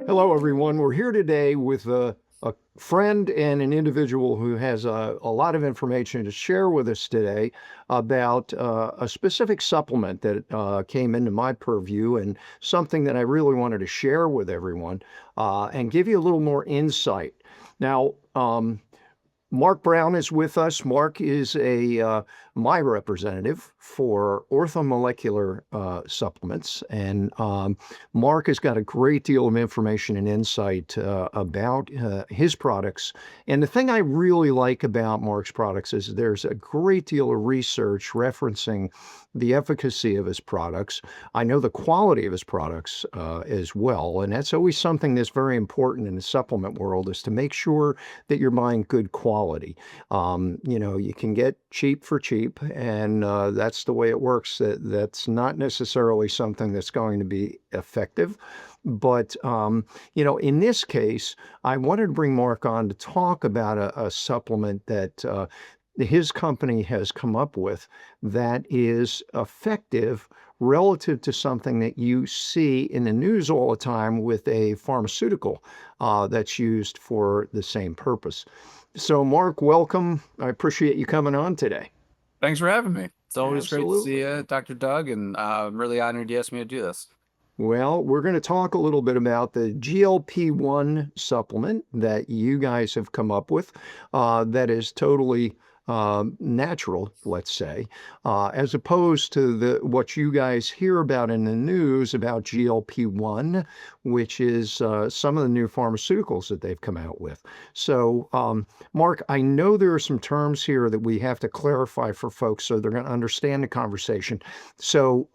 Hello, everyone. We're here today with a friend and an individual who has a lot of information to share with us today about a specific supplement that came into my purview and something that I really wanted to share with everyone and give you a little more insight. Now, Mark Brown is with us. Mark is my representative for Orthomolecular Supplements, and Mark has got a great deal of information and insight about his products. And the thing I really like about Mark's products is there's a great deal of research referencing the efficacy of his products. I know the quality of his products as well, and that's always something that's very important in the supplement world, is to make sure that you're buying good quality. You can get cheap for cheap, and that's the way it works. That's not necessarily something that's going to be effective. But, in this case, I wanted to bring Mark on to talk about a supplement that his company has come up with that is effective relative to something that you see in the news all the time with a pharmaceutical that's used for the same purpose. So, Mark, welcome. I appreciate you coming on today. Thanks for having me. It's always great to see Absolutely. you, Dr. Doug, and I'm really honored you asked me to do this. Well, we're going to talk a little bit about the GLP-1 supplement that you guys have come up with that is totally natural, let's say, as opposed to what you guys hear about in the news about GLP-1, which is some of the new pharmaceuticals that they've come out with. So, Mark, I know there are some terms here that we have to clarify for folks so they're going to understand the conversation. So,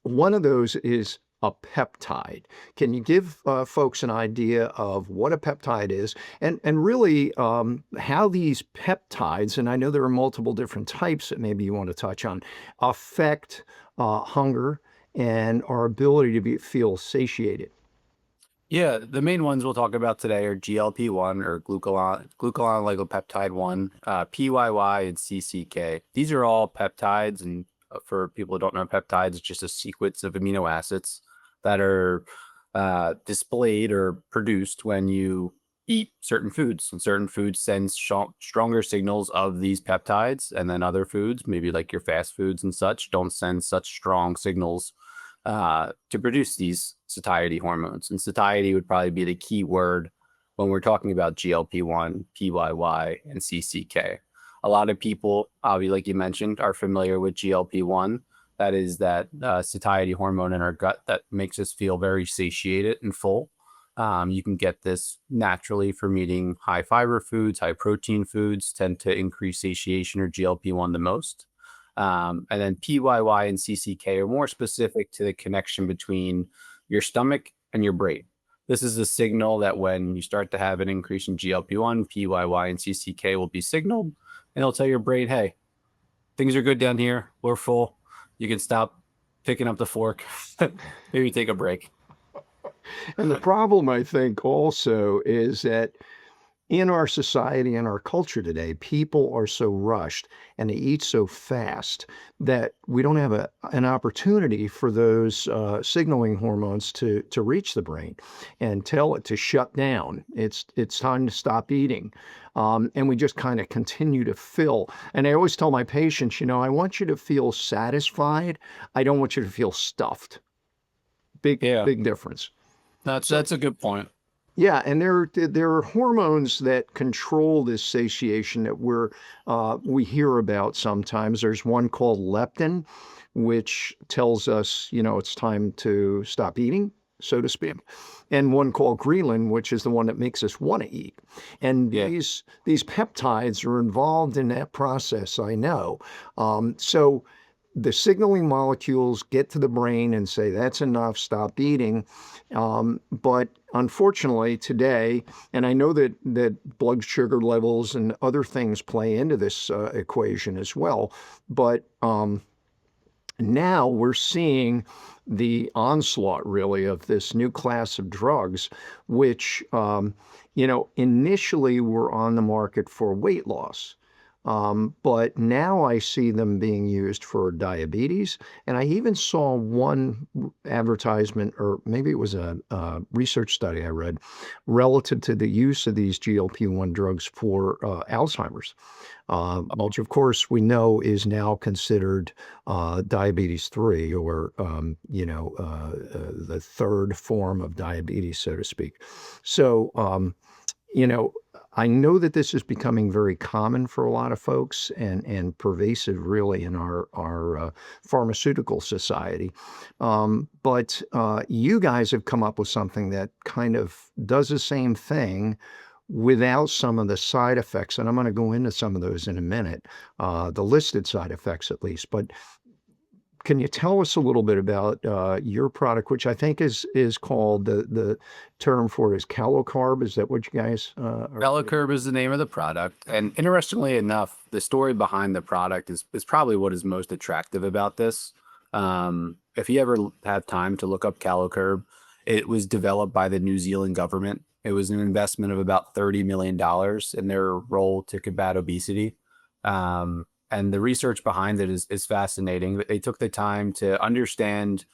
one of those is a peptide. Can you give folks an idea of what a peptide is and really how these peptides, and I know there are multiple different types that maybe you want to touch on, affect hunger and our ability to feel satiated? Yeah, the main ones we'll talk about today are GLP-1 or glucagon oligopeptide 1, PYY, and CCK. These are all peptides, and for people who don't know peptides, it's just a sequence of amino acids that are displayed or produced when you eat certain foods. And certain foods send stronger signals of these peptides, and then other foods, maybe like your fast foods and such, don't send such strong signals to produce these satiety hormones. And satiety would probably be the key word when we're talking about GLP-1, PYY, and CCK. A lot of people, obviously, like you mentioned, are familiar with GLP-1. That is that satiety hormone in our gut that makes us feel very satiated and full. You can get this naturally from eating high fiber foods. High protein foods tend to increase satiation or GLP-1 the most. And then PYY and CCK are more specific to the connection between your stomach and your brain. This is a signal that when you start to have an increase in GLP-1, PYY, and CCK will be signaled, and it'll tell your brain, hey, things are good down here. We're full. You can stop picking up the fork. Maybe take a break. And the problem, I think, also is that in our society and our culture today, people are so rushed and they eat so fast that we don't have an opportunity for those signaling hormones to reach the brain and tell it to shut down. It's time to stop eating. And we just kind of continue to fill. And I always tell my patients, I want you to feel satisfied. I don't want you to feel stuffed. Big, Yeah, big difference. So that's a good point. yeah, and there are hormones that control this satiation that we hear about sometimes. There's one called leptin, which tells us, it's time to stop eating, so to speak, and one called ghrelin, which is the one that makes us want to eat. And Yeah. these peptides are involved in that process, I know. So the signaling molecules get to the brain and say, that's enough, stop eating. But unfortunately, today, and I know that blood sugar levels and other things play into this equation as well, but now we're seeing the onslaught, really, of this new class of drugs, which, initially were on the market for weight loss. But now I see them being used for diabetes. And I even saw one advertisement, or maybe it was a research study I read, relative to the use of these GLP-1 drugs for Alzheimer's, Oh, which of course we know is now considered diabetes 3, or the third form of diabetes, so to speak. So you know, I know that this is becoming very common for a lot of folks, and pervasive really in our pharmaceutical society. But you guys have come up with something that kind of does the same thing without some of the side effects. And I'm going to go into some of those in a minute, the listed side effects at least. But can you tell us a little bit about your product, which I think is called, the term for it is CaloCurb? Is that what you guys are? CaloCurb is the name of the product. And interestingly enough, the story behind the product is probably what is most attractive about this. If you ever have time to look up CaloCurb, it was developed by the New Zealand government. It was an investment of about $30 million in their role to combat obesity. And the research behind it is fascinating. They took the time to understand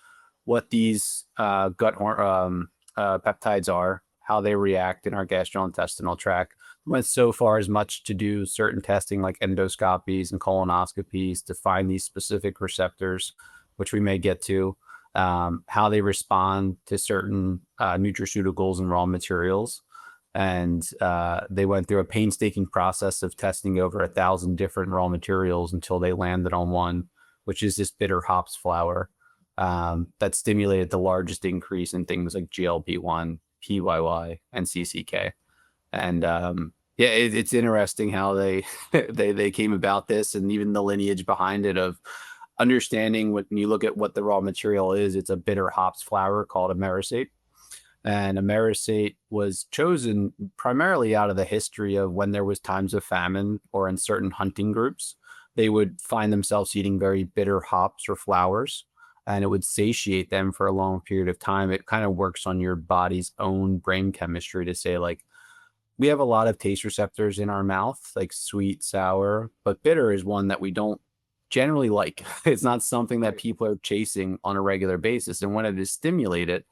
what these peptides are, how they react in our gastrointestinal tract. Went so far as much to do certain testing like endoscopies and colonoscopies to find these specific receptors, which we may get to, how they respond to certain nutraceuticals and raw materials. And they went through a painstaking process of testing over 1,000 different raw materials until they landed on one, which is this bitter hops flour that stimulated the largest increase in things like GLP-1, PYY, and CCK. And yeah, it's interesting how they they came about this, and even the lineage behind it of understanding when you look at what the raw material is. It's a bitter hops flour called amerisate. And amerisate was chosen primarily out of the history of when there was times of famine or in certain hunting groups, they would find themselves eating very bitter hops or flowers, and it would satiate them for a long period of time. It kind of works on your body's own brain chemistry to say, like, we have a lot of taste receptors in our mouth, like sweet, sour, but bitter is one that we don't generally like. It's not something that people are chasing on a regular basis. And when it is stimulated,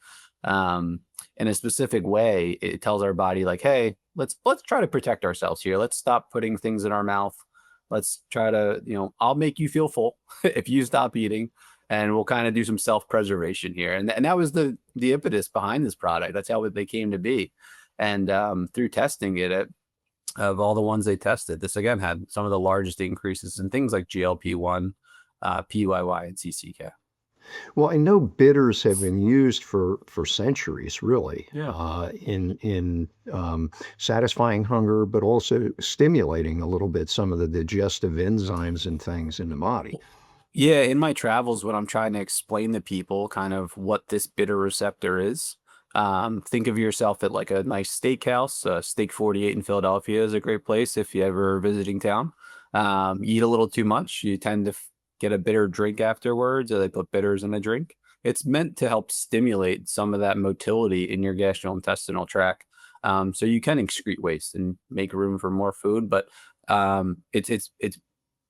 in a specific way, it tells our body like, hey, let's try to protect ourselves here. Let's stop putting things in our mouth. Let's try to, I'll make you feel full if you stop eating, and we'll kind of do some self-preservation here. And that was the impetus behind this product. That's how they came to be. And through testing it, of all the ones they tested, this again had some of the largest increases in things like GLP-1, PYY, and CCK. Well, I know bitters have been used for centuries, really, Yeah. in satisfying hunger, but also stimulating a little bit some of the digestive enzymes and things in the body. Yeah, in my travels, when I'm trying to explain to people kind of what this bitter receptor is, think of yourself at like a nice steakhouse. Steak 48 in Philadelphia is a great place if you ever visiting town. You eat a little too much, you tend to get a bitter drink afterwards, or they put bitters in a drink. It's meant to help stimulate some of that motility in your gastrointestinal tract, so you can excrete waste and make room for more food. But it's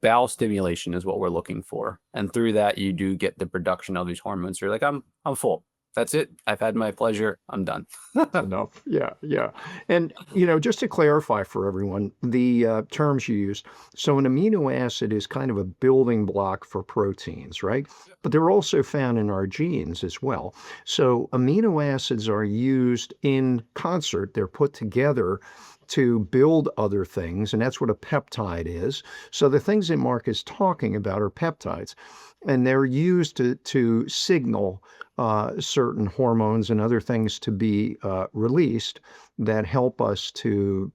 bowel stimulation is what we're looking for, and through that you do get the production of these hormones. You're like, I'm full. That's it. I've had my pleasure. I'm done. That's enough. Yeah, yeah. And, just to clarify for everyone, the terms you used. So an amino acid is kind of a building block for proteins, right? But they're also found in our genes as well. So amino acids are used in concert. They're put together to build other things, and that's what a peptide is. So the things that Mark is talking about are peptides, and they're used to signal certain hormones and other things to be released that help us to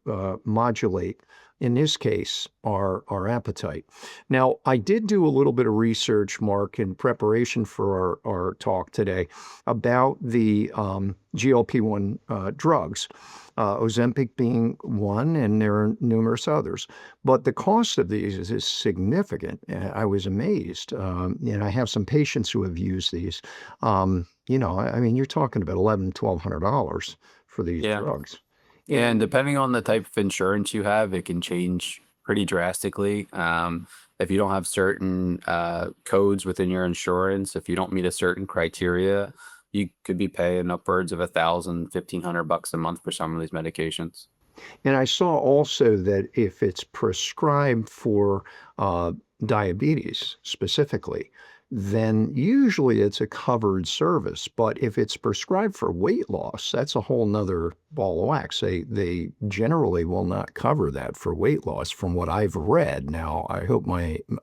modulate, in this case, our appetite. Now, I did do a little bit of research, Mark, in preparation for our talk today about the GLP-1 drugs, Ozempic being one, and there are numerous others. But the cost of these is significant. I was amazed. And I have some patients who have used these. I mean, you're talking about $1,100, $1,200 for these Yeah. drugs. And depending on the type of insurance you have, it can change pretty drastically. If you don't have certain codes within your insurance, if you don't meet a certain criteria, you could be paying upwards of 1,000, $1,500 a month for some of these medications. And I saw also that if it's prescribed for diabetes specifically, then usually it's a covered service. But if it's prescribed for weight loss, that's a whole nother ball of wax. They generally will not cover that for weight loss, from what I've read. Now, I hope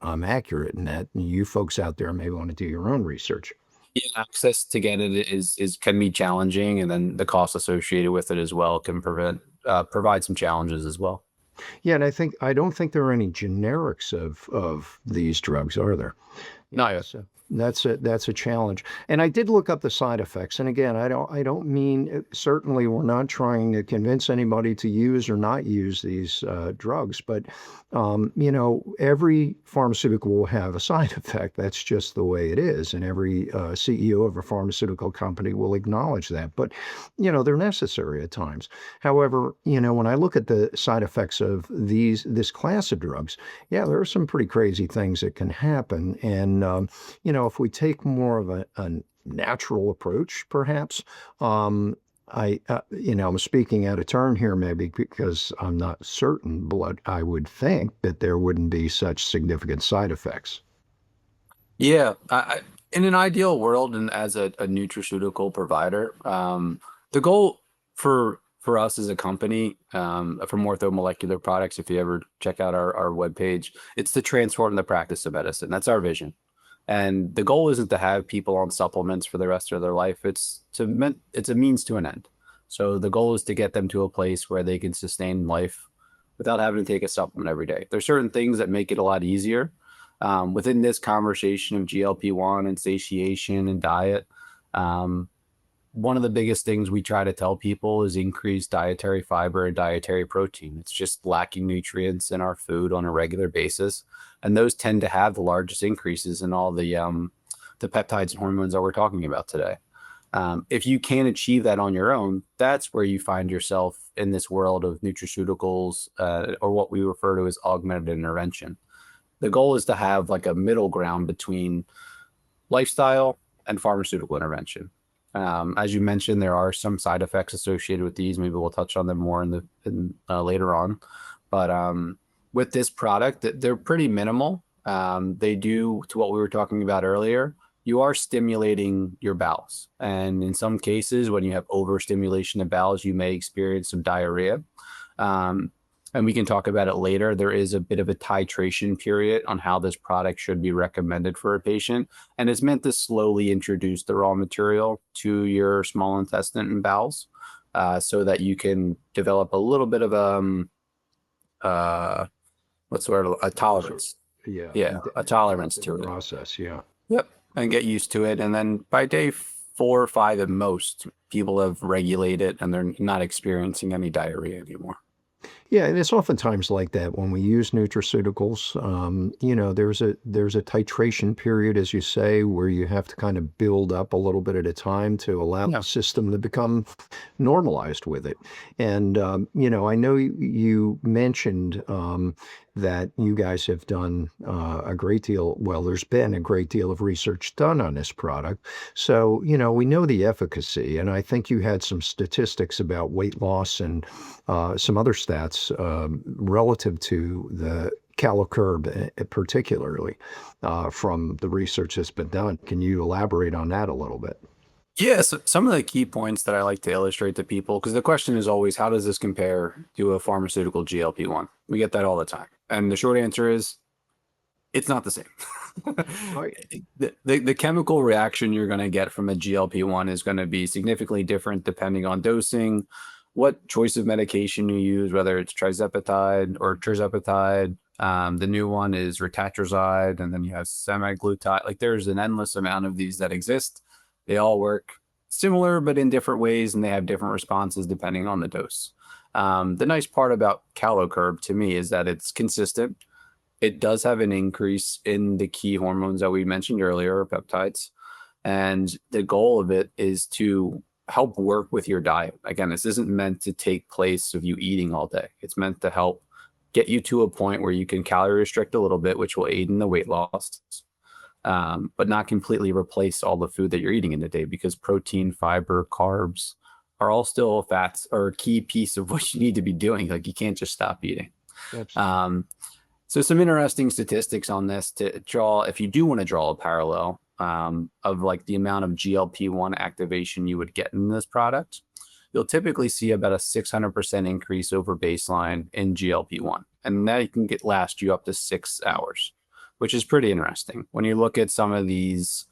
I'm accurate in that. And you folks out there may want to do your own research. Yeah, access to get it is can be challenging, and then the cost associated with it as well can provide some challenges as well. Yeah, and I don't think there are any generics of these drugs, are there? No, Yeah, yeah. so that's a challenge. And I did look up the side effects. And again, I don't mean certainly we're not trying to convince anybody to use or not use these drugs, but every pharmaceutical will have a side effect. That's just the way it is, and every CEO of a pharmaceutical company will acknowledge that. But they're necessary at times. However, when I look at the side effects of this class of drugs, yeah, there are some pretty crazy things that can happen. And if we take more of a natural approach, perhaps, I'm speaking out of turn here, maybe because I'm not certain, but I would think that there wouldn't be such significant side effects. Yeah, in an ideal world, and as a nutraceutical provider, the goal for us as a company, from Orthomolecular Products, if you ever check out our webpage, it's to transform the practice of medicine. That's our vision. And the goal isn't to have people on supplements for the rest of their life. It's a means to an end. So the goal is to get them to a place where they can sustain life without having to take a supplement every day. There's certain things that make it a lot easier. Within this conversation of GLP-1 and satiation and diet, one of the biggest things we try to tell people is increase dietary fiber and dietary protein. It's just lacking nutrients in our food on a regular basis, and those tend to have the largest increases in all the peptides and hormones that we're talking about today. If you can't achieve that on your own, that's where you find yourself in this world of nutraceuticals, or what we refer to as augmented intervention. The goal is to have like a middle ground between lifestyle and pharmaceutical intervention. As you mentioned, there are some side effects associated with these. Maybe we'll touch on them more later on. But with this product, they're pretty minimal. They do, to what we were talking about earlier, you are stimulating your bowels. And in some cases, when you have overstimulation of bowels, you may experience some diarrhea. And we can talk about it later. There is a bit of a titration period on how this product should be recommended for a patient. And it's meant to slowly introduce the raw material to your small intestine and bowels, so that you can develop a little bit of a tolerance. Yeah. Yeah, a tolerance to it. Process. Yeah. Yep. And get used to it. And then by day 4 or 5 at most, people have regulated and they're not experiencing any diarrhea anymore. Yeah, and it's oftentimes like that when we use nutraceuticals. There's a titration period, as you say, where you have to kind of build up a little bit at a time to allow Yeah. the system to become normalized with it. And I know you mentioned that you guys have done a great deal. Well, there's been a great deal of research done on this product, so we know the efficacy, and I think you had some statistics about weight loss and some other stats relative to the CaloCurb, particularly from the research that's been done. Can you elaborate on that a little bit? Yeah, so some of the key points that I like to illustrate to people, because the question is always, how does this compare to a pharmaceutical GLP-1? We get that all the time. And the short answer is, it's not the same. Right. The chemical reaction you're going to get from a GLP-1 is going to be significantly different depending on dosing, what choice of medication you use, whether it's trizepatide or tirzepatide. The new one is retatraside, and then you have semaglutide. Like, there's an endless amount of these that exist. They all work similar, but in different ways, and they have different responses depending on the dose. The nice part about CaloCurb to me is that it's consistent. It does have an increase in the key hormones that we mentioned earlier, or peptides. And the goal of it is to help work with your diet. Again, this isn't meant to take place of you eating all day. It's meant to help get you to a point where you can calorie restrict a little bit, which will aid in the weight loss, but not completely replace all the food that you're eating in the day, because protein, fiber, carbs are all still fats or a key piece of what you need to be doing. Like, you can't just stop eating. Absolutely. So some interesting statistics on this to draw, if you do want to draw a parallel of like the amount of GLP-1 activation you would get in this product, you'll typically see about a 600% increase over baseline in GLP-1. And that can last you up to 6 hours, which is pretty interesting. When you look at some of these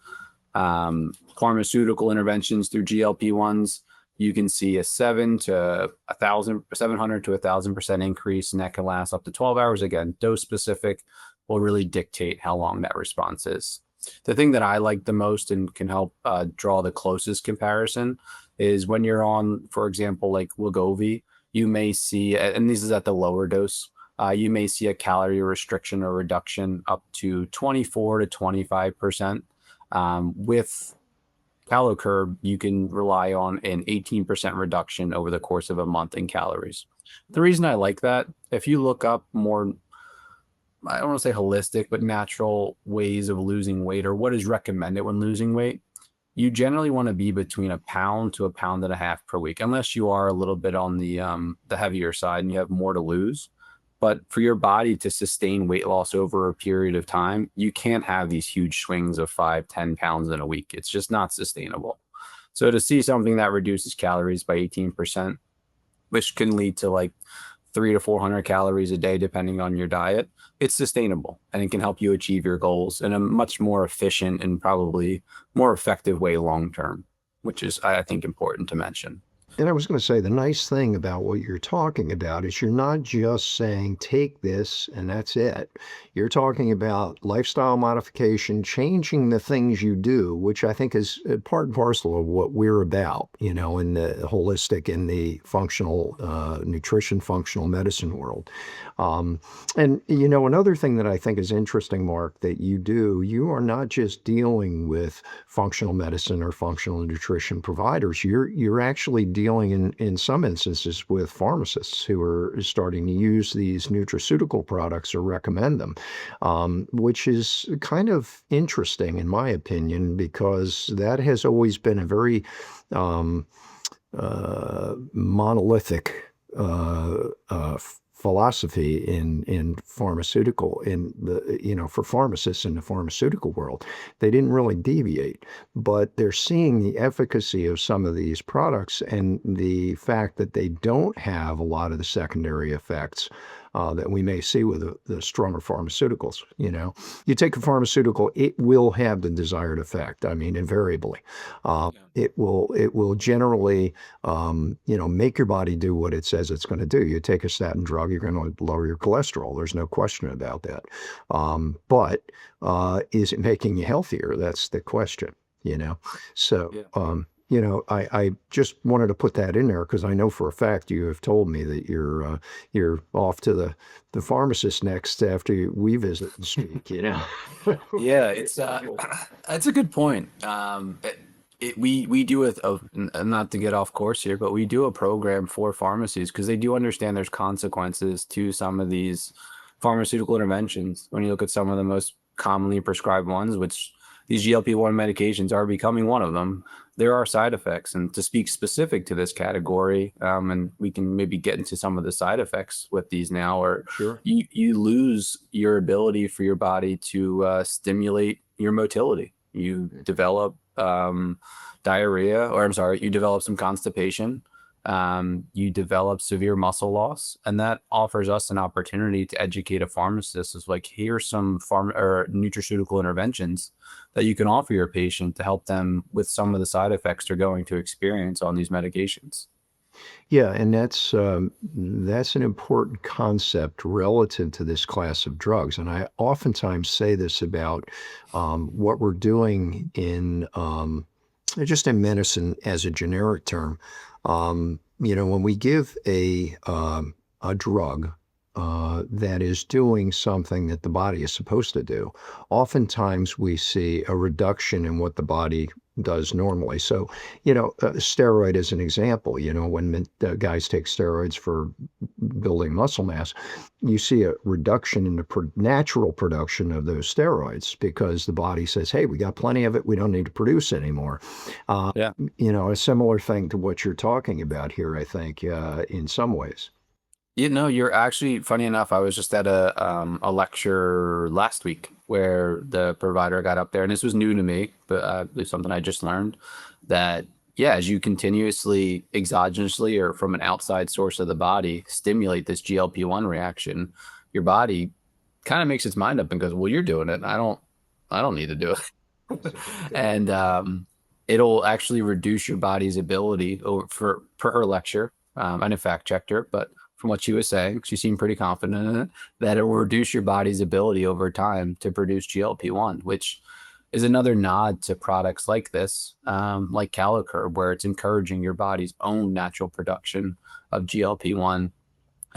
pharmaceutical interventions through GLP-1s, you can see a 700 to 1,000% increase, and that can last up to 12 hours. Again, dose specific will really dictate how long that response is. The thing that I like the most and can help draw the closest comparison is when you're on, for example, like Wegovy, you may see, and this is at the lower dose, you may see a calorie restriction or reduction up to 24 to 25%. With CaloCurb, you can rely on an 18% reduction over the course of a month in calories. The reason I like that, if you look up more, I don't want to say holistic, but natural ways of losing weight, or what is recommended when losing weight, you generally want to be between a pound to a pound and a half per week, unless you are a little bit on the heavier side and you have more to lose. But for your body to sustain weight loss over a period of time, you can't have these huge swings of 5-10 pounds in a week. It's just not sustainable. So to see something that reduces calories by 18%, which can lead to like 300 to 400 calories a day, depending on your diet, it's sustainable, and it can help you achieve your goals in a much more efficient and probably more effective way long-term, which is, I think, important to mention. And I was going to say, the nice thing about what you're talking about is you're not just saying, take this and that's it. You're talking about lifestyle modification, changing the things you do, which I think is part and parcel of what we're about, in the holistic and the functional nutrition, functional medicine world. And, another thing that I think is interesting, Mark, that you do, you are not just dealing with functional medicine or functional nutrition providers. You're actually dealing in some instances with pharmacists who are starting to use these nutraceutical products or recommend them, which is kind of interesting in my opinion, because that has always been a very monolithic philosophy in pharmaceutical, for pharmacists in the pharmaceutical world. They didn't really deviate, but they're seeing the efficacy of some of these products and the fact that they don't have a lot of the secondary effects that we may see with the stronger pharmaceuticals. You take a pharmaceutical, it will have the desired effect. I mean, invariably, it will generally, make your body do what it says it's going to do. You take a statin drug, you're going to lower your cholesterol. There's no question about that. But is it making you healthier? That's the question. So. Yeah. I just wanted to put that in there because I know for a fact you have told me that you're off to the pharmacist next after we visit and speak. Yeah, it's that's a good point. We do not to get off course here, but we do a program for pharmacies because they do understand there's consequences to some of these pharmaceutical interventions. When you look at some of the most commonly prescribed ones, which these GLP-1 medications are becoming one of them, there are side effects. And to speak specific to this category, and we can maybe get into some of the side effects with these now, or Sure. you lose your ability for your body to stimulate your motility. You develop diarrhea, or I'm sorry, you develop some constipation. You develop severe muscle loss, and that offers us an opportunity to educate a pharmacist. Is like, here's some nutraceutical interventions that you can offer your patient to help them with some of the side effects they're going to experience on these medications. Yeah, and that's an important concept relative to this class of drugs. And I oftentimes say this about what we're doing in just in medicine as a generic term. When we give a drug that is doing something that the body is supposed to do, oftentimes we see a reduction in what the body does normally. So, steroid is an example. When guys take steroids for building muscle mass, you see a reduction in the natural production of those steroids because the body says, hey, we got plenty of it. We don't need to produce anymore. Uh, Yeah. a similar thing to what you're talking about here, I think, in some ways. You're actually funny enough. I was just at a lecture last week where the provider got up there, and this was new to me, but it's something I just learned that yeah, as you continuously exogenously or from an outside source of the body stimulate this GLP-1 reaction, your body kind of makes its mind up and goes, "Well, you're doing it. I don't need to do it," and it'll actually reduce your body's ability over for per her lecture. I didn't fact checked her, but from what she was saying, she seemed pretty confident in it, that it will reduce your body's ability over time to produce GLP-1, which is another nod to products like this, like CaloCurb, where it's encouraging your body's own natural production of GLP-1.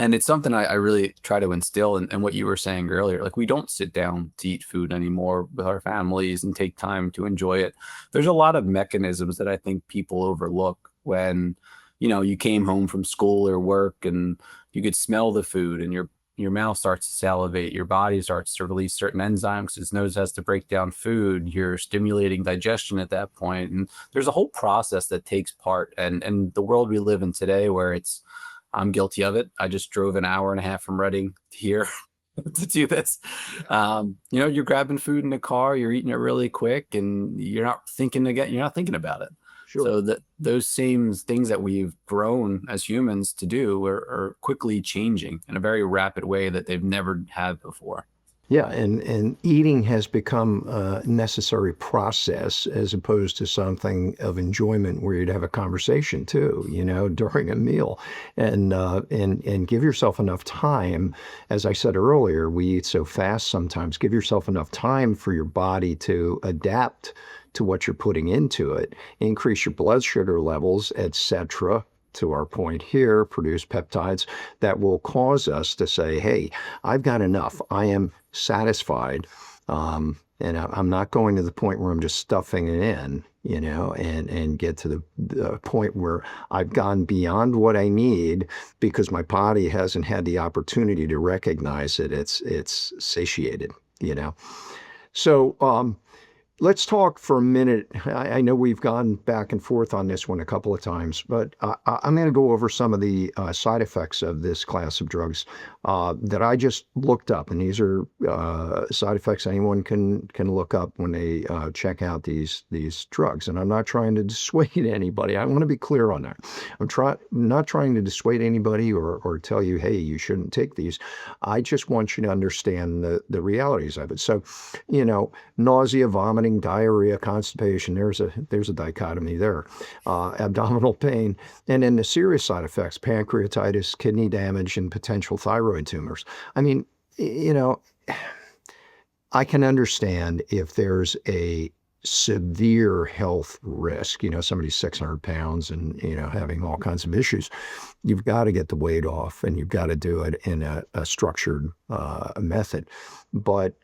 And it's something I really try to instill in what you were saying earlier. Like, we don't sit down to eat food anymore with our families and take time to enjoy it. There's a lot of mechanisms that I think people overlook when, you came home from school or work and you could smell the food and your mouth starts to salivate, your body starts to release certain enzymes, its nose has to break down food, you're stimulating digestion at that point. And there's a whole process that takes part. And the world we live in today where I'm guilty of it. I just drove an hour and a half from Reading to here to do this. You're grabbing food in the car, you're eating it really quick, and you're not thinking about it. Sure. So that those same things that we've grown as humans to do are quickly changing in a very rapid way that they've never had before. Yeah, and eating has become a necessary process as opposed to something of enjoyment where you'd have a conversation too, during a meal, and give yourself enough time. As I said earlier, we eat so fast sometimes. Give yourself enough time for your body to adapt to what you're putting into it, increase your blood sugar levels, etc. To our point here, produce peptides that will cause us to say, hey, I've got enough. I am satisfied. And I'm not going to the point where I'm just stuffing it in, and get to the point where I've gone beyond what I need because my body hasn't had the opportunity to recognize that it's satiated. So, let's talk for a minute. I know we've gone back and forth on this one a couple of times, but I'm going to go over some of the side effects of this class of drugs that I just looked up, and these are side effects anyone can look up when they check out these drugs. And I'm not trying to dissuade anybody. I want to be clear on that. Not trying to dissuade anybody or tell you, hey, you shouldn't take these. I just want you to understand the realities of it. So, nausea, vomiting, diarrhea, constipation. There's a dichotomy there. Abdominal pain, and then the serious side effects: pancreatitis, kidney damage, and potential thyroid tumors. I mean, I can understand if there's a severe health risk, somebody's 600 pounds and, having all kinds of issues. You've got to get the weight off and you've got to do it in a structured method. But,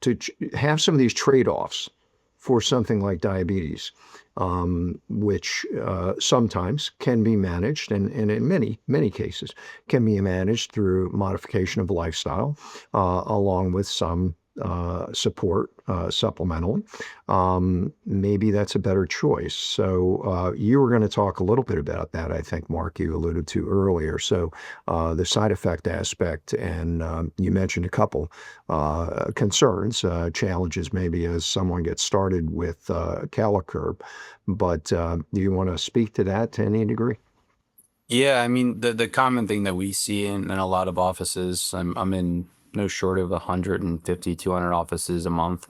to have some of these trade-offs for something like diabetes, which sometimes can be managed, and in many cases can be managed through modification of lifestyle, along with some support supplementally. Maybe that's a better choice. So you were going to talk a little bit about that, I think, Mark, you alluded to earlier. So the side effect aspect, and you mentioned a couple concerns, challenges maybe as someone gets started with CaloCurb. But do you want to speak to that to any degree? Yeah, I mean the common thing that we see in a lot of offices, I'm in no short of 150, 200 offices a month,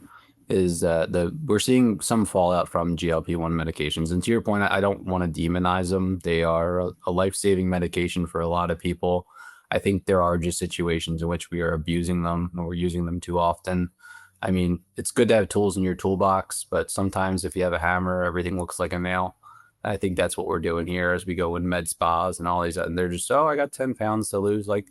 is we're seeing some fallout from GLP-1 medications. And to your point, I don't want to demonize them. They are a life-saving medication for a lot of people. I think there are just situations in which we are abusing them or we're using them too often. I mean, it's good to have tools in your toolbox, but sometimes if you have a hammer, everything looks like a nail. I think that's what we're doing here as we go in med spas and all these, and they're just, oh, I got 10 pounds to lose. Like,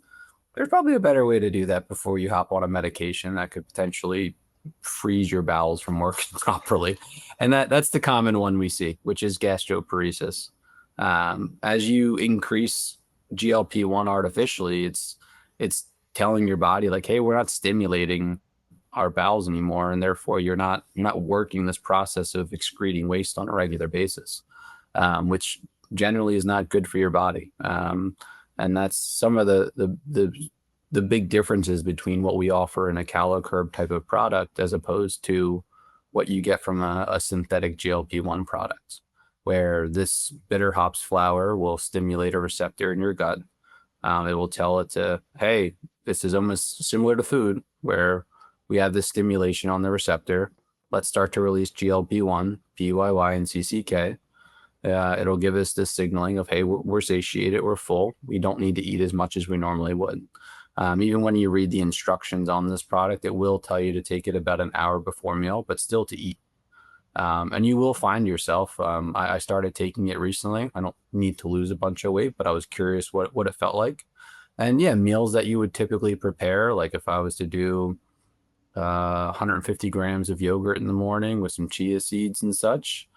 there's probably a better way to do that before you hop on a medication that could potentially freeze your bowels from working properly. And that's the common one we see, which is gastroparesis. As you increase GLP-1 artificially, it's telling your body like, hey, we're not stimulating our bowels anymore, and therefore you're not working this process of excreting waste on a regular basis, which generally is not good for your body. And that's some of the big differences between what we offer in a CaloCurb type of product as opposed to what you get from a synthetic GLP-1 product, where this bitter hops flower will stimulate a receptor in your gut. It will tell it to, hey, this is almost similar to food, where we have this stimulation on the receptor. Let's start to release GLP-1, PYY, and CCK. It'll give us this signaling of, hey, we're satiated, we're full. We don't need to eat as much as we normally would. Even when you read the instructions on this product, it will tell you to take it about an hour before meal, but still to eat. And you will find yourself. I started taking it recently. I don't need to lose a bunch of weight, but I was curious what it felt like. And yeah, meals that you would typically prepare, like if I was to do 150 grams of yogurt in the morning with some chia seeds and such,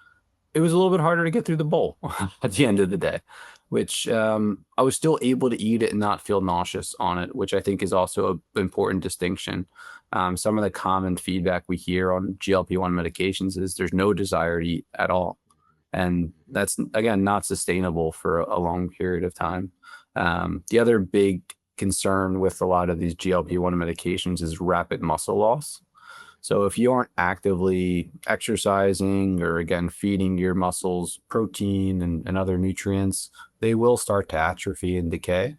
it was a little bit harder to get through the bowl at the end of the day, which I was still able to eat it and not feel nauseous on it, which I think is also an important distinction. Some of the common feedback we hear on GLP-1 medications is there's no desire to eat at all. And that's, again, not sustainable for a long period of time. The other big concern with a lot of these GLP-1 medications is rapid muscle loss. So if you aren't actively exercising or, again, feeding your muscles protein and other nutrients, they will start to atrophy and decay.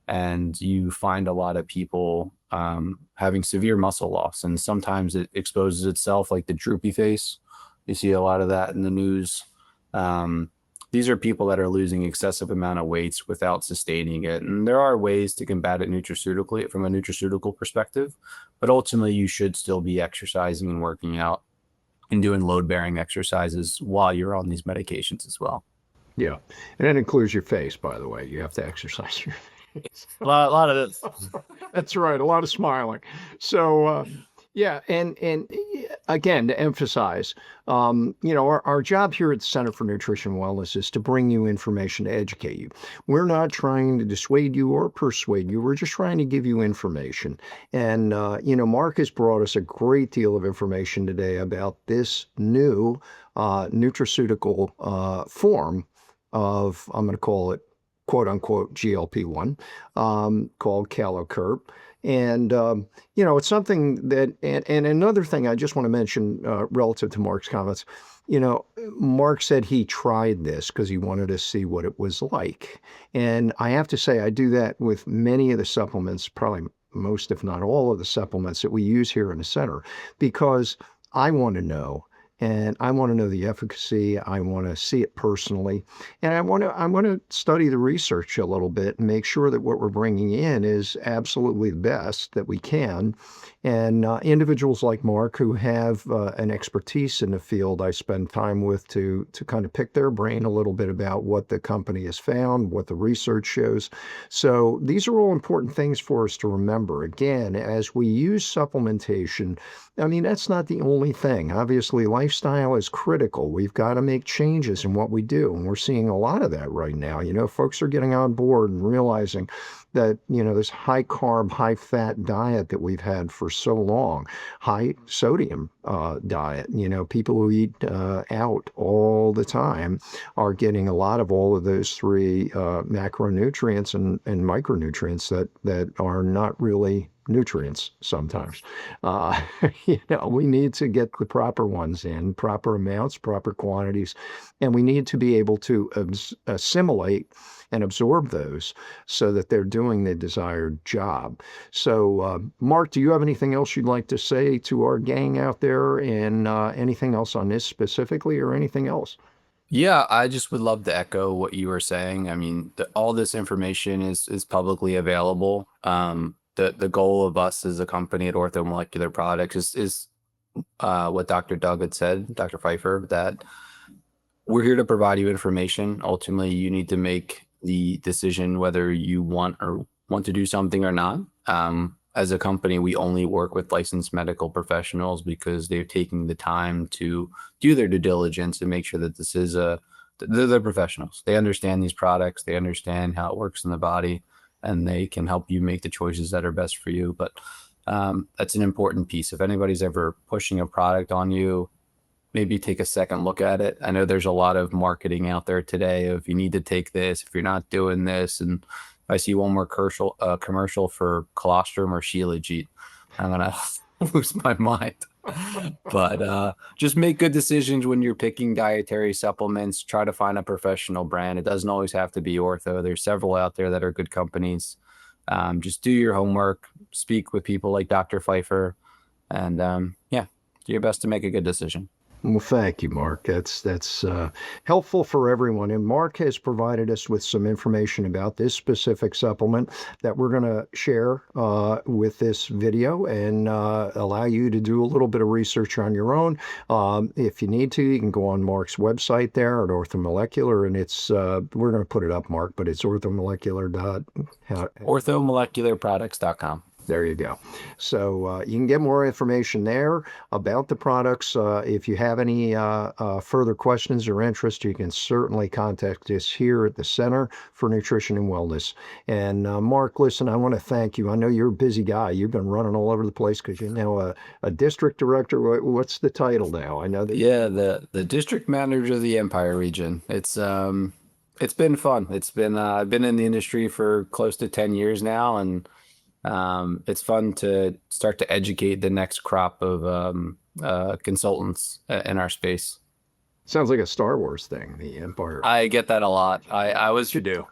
And you find a lot of people having severe muscle loss. And sometimes it exposes itself like the droopy face. You see a lot of that in the news. These are people that are losing excessive amount of weights without sustaining it. And there are ways to combat it nutraceutically from a nutraceutical perspective, but ultimately you should still be exercising and working out and doing load-bearing exercises while you're on these medications as well. Yeah. And that includes your face, by the way. You have to exercise your face. A lot of this. That's right. A lot of smiling. So, yeah. And again, to emphasize, our job here at the Center for Nutrition and Wellness is to bring you information to educate you. We're not trying to dissuade you or persuade you. We're just trying to give you information. And, Mark has brought us a great deal of information today about this new nutraceutical form of, I'm going to call it, quote unquote, GLP-1, called CaloCurb. And, it's something that, and another thing I just want to mention relative to Mark's comments, Mark said he tried this because he wanted to see what it was like. And I have to say, I do that with many of the supplements, probably most, if not all of the supplements that we use here in the center, because I want to know. And I want to know the efficacy. I want to see it personally. And I want to study the research a little bit and make sure that what we're bringing in is absolutely the best that we can. And individuals like Mark who have an expertise in the field, I spend time with to kind of pick their brain a little bit about what the company has found, what the research shows. So these are all important things for us to remember. Again, as we use supplementation, I mean, that's not the only thing. Obviously, lifestyle is critical. We've got to make changes in what we do. And we're seeing a lot of that right now. Folks are getting on board and realizing that, this high carb, high fat diet that we've had for so long, high sodium diet, people who eat out all the time are getting a lot of all of those three macronutrients and micronutrients that are not really nutrients sometimes. We need to get the proper ones in, proper amounts, proper quantities, and we need to be able to assimilate and absorb those so that they're doing the desired job. So, Mark, do you have anything else you'd like to say to our gang out there, and anything else on this specifically or anything else? Yeah, I just would love to echo what you were saying. I mean, all this information is publicly available. The goal of us as a company at Orthomolecular Products is what Dr. Doug had said, Dr. Pfeiffer, that we're here to provide you information. Ultimately, you need to make the decision whether you want to do something or not. as a company, we only work with licensed medical professionals because they're taking the time to do their due diligence and make sure that this is they're professionals. They understand these products, they understand how it works in the body, and they can help you make the choices that are best for you. But that's an important piece. If anybody's ever pushing a product on you, maybe take a second look at it. I know there's a lot of marketing out there today of you need to take this if you're not doing this. And if I see one more commercial for colostrum or Shilajit, I'm gonna lose my mind. But just make good decisions when you're picking dietary supplements. Try to find a professional brand. It doesn't always have to be Ortho. There's several out there that are good companies. Just do your homework, speak with people like Dr. Pfeiffer, and yeah, do your best to make a good decision. Well, thank you, Mark. That's helpful for everyone. And Mark has provided us with some information about this specific supplement that we're going to share with this video and allow you to do a little bit of research on your own. If you need to, you can go on Mark's website there at Orthomolecular, and it's we're going to put it up, Mark, but it's Orthomolecularproducts.com. There you go. So you can get more information there about the products. If you have any further questions or interest, you can certainly contact us here at the Center for Nutrition and Wellness. And Mark, listen, I want to thank you. I know you're a busy guy. You've been running all over the place because you're now a district director. What's the title now? I know that. Yeah, the district manager of the Empire region. It's been fun. It's been I've been in the industry for close to 10 years now, and it's fun to start to educate the next crop of consultants in our space. Sounds like a Star Wars thing, the Empire. I get that a lot. I was you do.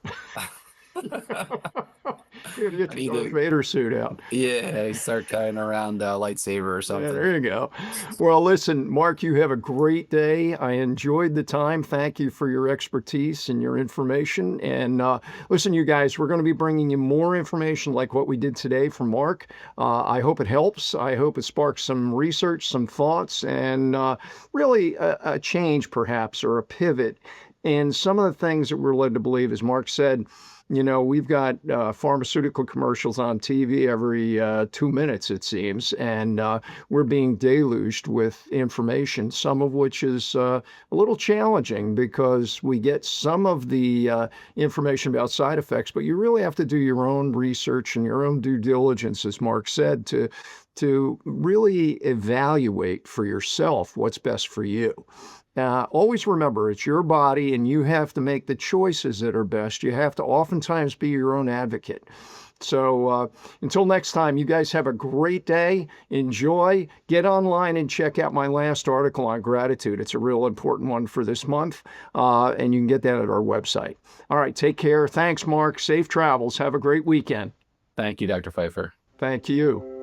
You gotta get the Darth Vader suit out. Yeah, start carrying around a lightsaber or something. Yeah, there you go. Well, listen, Mark, you have a great day. I enjoyed the time. Thank you for your expertise and your information. And listen, you guys, we're going to be bringing you more information like what we did today from Mark. I hope it helps. I hope it sparks some research, some thoughts, and really a change perhaps, or a pivot. And some of the things that we're led to believe, as Mark said, you know, we've got pharmaceutical commercials on TV every 2 minutes, it seems, and we're being deluged with information, some of which is a little challenging because we get some of the information about side effects, but you really have to do your own research and your own due diligence, as Mark said, to really evaluate for yourself what's best for you. Always remember, it's your body and you have to make the choices that are best. You have to oftentimes be your own advocate. So until next time, you guys have a great day. Enjoy. Get online and check out my last article on gratitude. It's a real important one for this month, and you can get that at our website. All right, take care. Thanks, Mark. Safe travels. Have a great weekend. Thank you, Dr. Pfeiffer. Thank you.